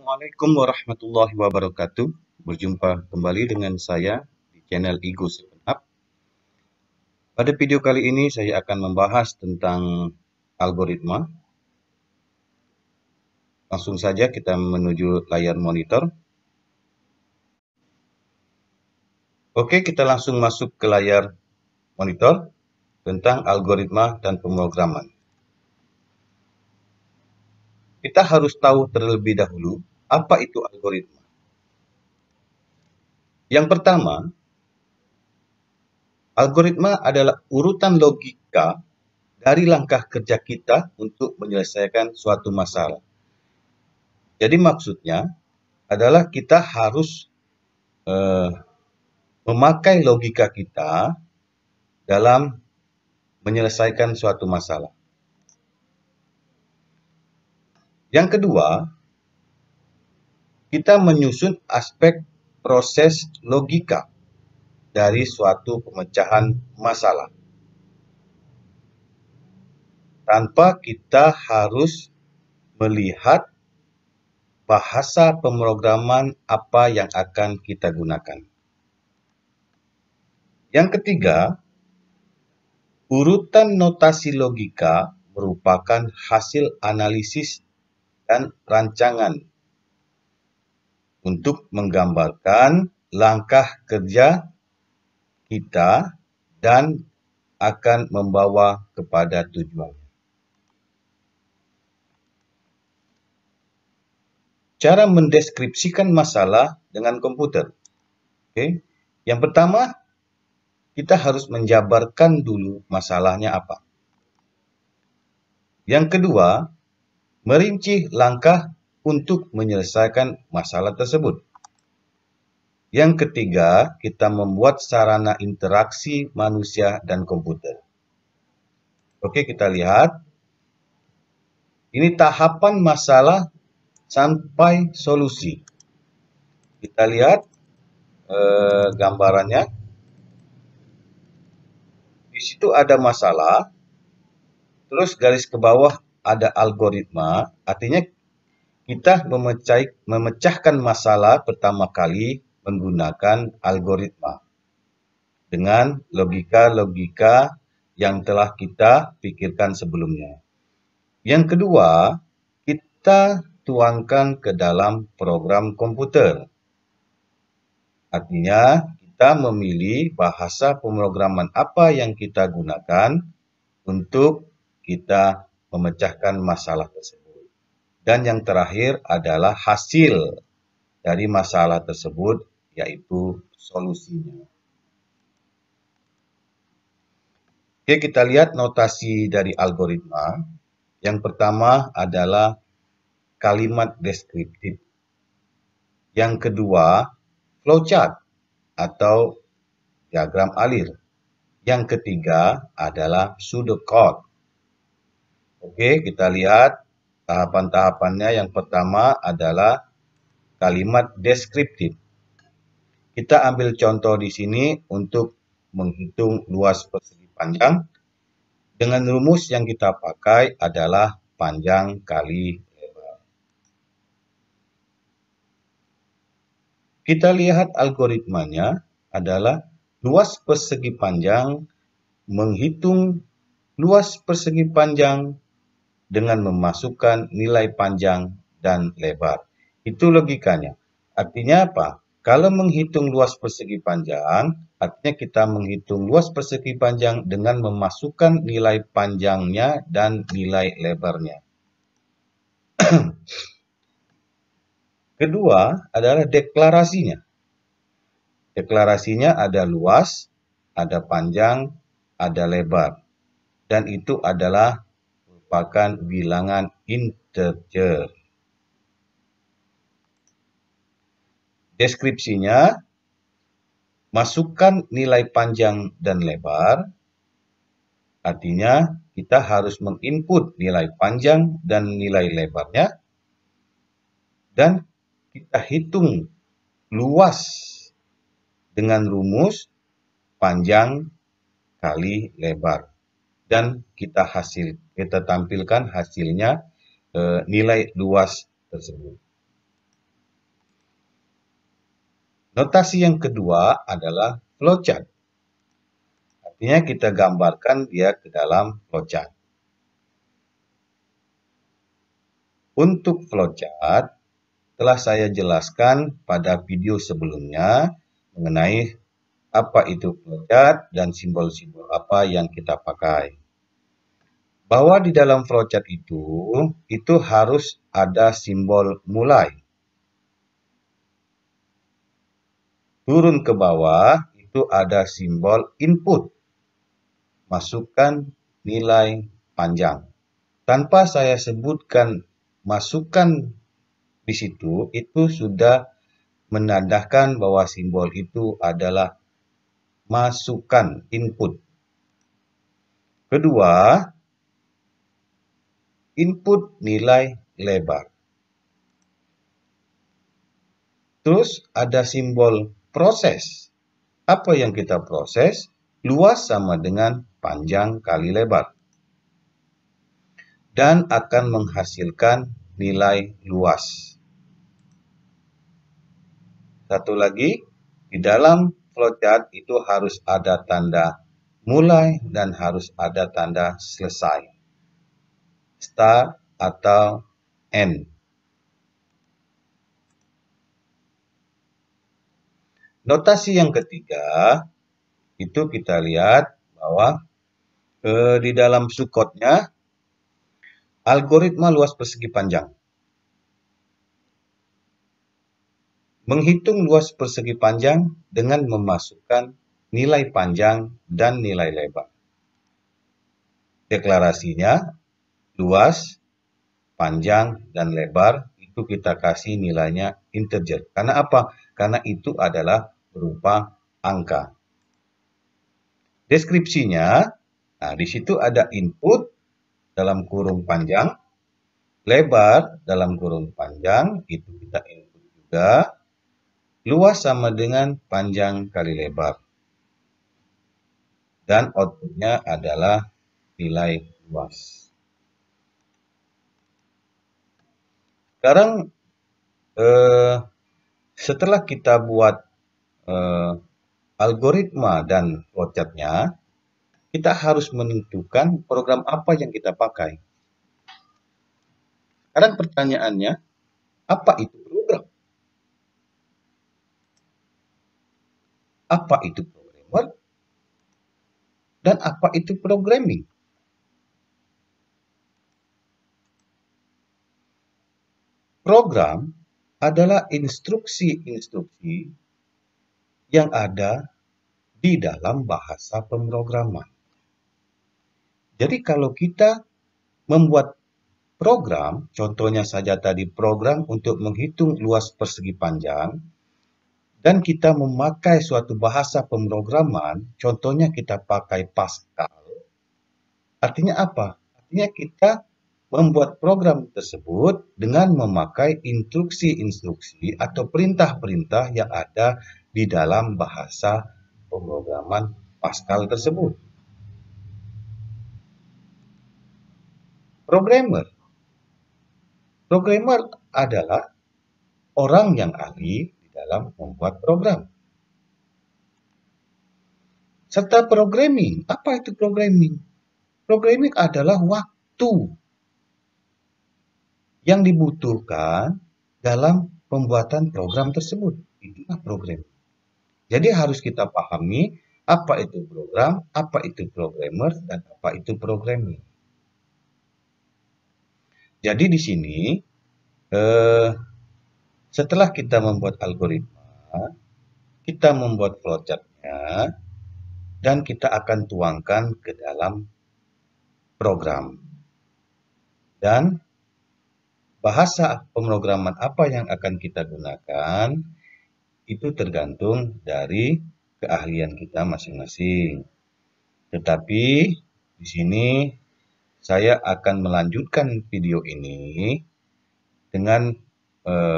Assalamualaikum warahmatullahi wabarakatuh. Berjumpa kembali dengan saya di channel Ego 7 Up. Pada video kali ini saya akan membahas tentang algoritma. Langsung saja kita menuju layar monitor. Oke, kita langsung masuk ke layar monitor tentang algoritma dan pemrograman. Kita harus tahu terlebih dahulu apa itu algoritma. Yang pertama, algoritma adalah urutan logika dari langkah kerja kita untuk menyelesaikan suatu masalah. Jadi maksudnya adalah kita harus memakai logika kita dalam menyelesaikan suatu masalah. Yang kedua, kita menyusun aspek proses logika dari suatu pemecahan masalah. Tanpa kita harus melihat bahasa pemrograman apa yang akan kita gunakan. Yang ketiga, urutan notasi logika merupakan hasil analisis dan rancangan untuk menggambarkan langkah kerja kita dan akan membawa kepada tujuan. Cara mendeskripsikan masalah dengan komputer. Oke. Yang pertama, kita harus menjabarkan dulu masalahnya apa. Yang kedua, merinci langkah untuk menyelesaikan masalah tersebut. Yang ketiga, kita membuat sarana interaksi manusia dan komputer. Oke, kita lihat. Ini tahapan masalah sampai solusi. Kita lihat gambarannya. Di situ ada masalah, terus garis ke bawah ada algoritma, artinya kita memecahkan masalah pertama kali menggunakan algoritma dengan logika-logika yang telah kita pikirkan sebelumnya. Yang kedua, kita tuangkan ke dalam program komputer. Artinya, kita memilih bahasa pemrograman apa yang kita gunakan untuk kita memecahkan masalah tersebut. Dan yang terakhir adalah hasil dari masalah tersebut, yaitu solusinya. Oke, kita lihat notasi dari algoritma. Yang pertama adalah kalimat deskriptif. Yang kedua, flowchart atau diagram alir. Yang ketiga adalah pseudocode. Oke, kita lihat tahapan-tahapannya. Yang pertama adalah kalimat deskriptif. Kita ambil contoh di sini untuk menghitung luas persegi panjang. Dengan rumus yang kita pakai adalah panjang kali lebar. Kita lihat algoritmanya adalah luas persegi panjang, menghitung luas persegi panjang dengan memasukkan nilai panjang dan lebar. Itu logikanya. Artinya apa? Kalau menghitung luas persegi panjang, artinya kita menghitung luas persegi panjang dengan memasukkan nilai panjangnya dan nilai lebarnya. Kedua adalah deklarasinya. Deklarasinya ada luas, ada panjang, ada lebar. Dan itu adalah merupakan bilangan integer. Deskripsinya, masukkan nilai panjang dan lebar. Artinya, kita harus menginput nilai panjang dan nilai lebarnya. Dan kita hitung luas dengan rumus panjang kali lebar. Dan kita tampilkan hasilnya nilai luas tersebut. Notasi yang kedua adalah flowchart. Artinya kita gambarkan dia ke dalam flowchart. Untuk flowchart, telah saya jelaskan pada video sebelumnya mengenai apa itu flowchart dan simbol-simbol apa yang kita pakai. Bahwa di dalam flowchart itu harus ada simbol mulai. Turun ke bawah itu ada simbol input, masukkan nilai panjang. Tanpa saya sebutkan masukkan di situ, itu sudah menandakan bahwa simbol itu adalah masukan input. Kedua, input nilai lebar. Terus ada simbol proses. Apa yang kita proses? Luas sama dengan panjang kali lebar. Dan akan menghasilkan nilai luas. Satu lagi, di dalam flowchart itu harus ada tanda mulai dan harus ada tanda selesai. Start atau end. Notasi yang ketiga, itu kita lihat bahwa di dalam sukotnya, algoritma luas persegi panjang. Menghitung luas persegi panjang dengan memasukkan nilai panjang dan nilai lebar. Deklarasinya, luas, panjang, dan lebar itu kita kasih nilainya integer. Karena apa? Karena itu adalah berupa angka. Deskripsinya, nah di situ ada input dalam kurung panjang, lebar dalam kurung panjang, itu kita input juga. Luas sama dengan panjang kali lebar. Dan outputnya adalah nilai luas. Sekarang setelah kita buat algoritma dan flowchartnya, kita harus menentukan program apa yang kita pakai. Sekarang pertanyaannya, apa itu program? Apa itu programmer? Dan apa itu programming? Program adalah instruksi-instruksi yang ada di dalam bahasa pemrograman. Jadi kalau kita membuat program, contohnya saja tadi program untuk menghitung luas persegi panjang, dan kita memakai suatu bahasa pemrograman, contohnya kita pakai Pascal, artinya apa? Artinya kita membuat program tersebut dengan memakai instruksi-instruksi atau perintah-perintah yang ada di dalam bahasa pemrograman Pascal tersebut. Programmer adalah orang yang ahli di dalam membuat program. Serta programming. Apa itu programming? Programming adalah waktu yang dibutuhkan dalam pembuatan program tersebut. Itulah programming. Jadi harus kita pahami apa itu program, apa itu programmer, dan apa itu programming. Jadi di sini setelah kita membuat algoritma, kita membuat flowchart-nya, dan kita akan tuangkan ke dalam program. Dan bahasa pemrograman apa yang akan kita gunakan, itu tergantung dari keahlian kita masing-masing. Tetapi di sini saya akan melanjutkan video ini dengan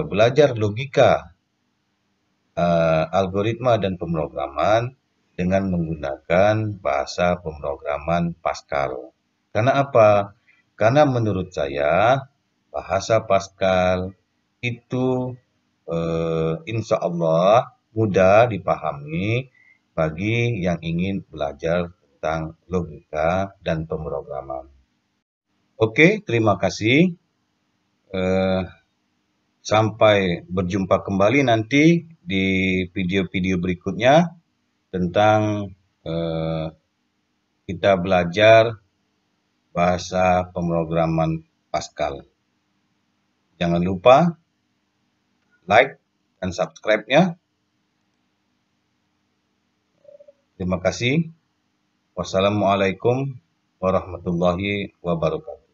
belajar logika algoritma dan pemrograman dengan menggunakan bahasa pemrograman Pascal. Karena apa? Karena menurut saya bahasa Pascal itu insya Allah mudah dipahami bagi yang ingin belajar tentang logika dan pemrograman. Oke, terima kasih. Sampai berjumpa kembali nanti di video-video berikutnya tentang kita belajar bahasa pemrograman Pascal. Jangan lupa like dan subscribe-nya. Terima kasih. Wassalamualaikum warahmatullahi wabarakatuh.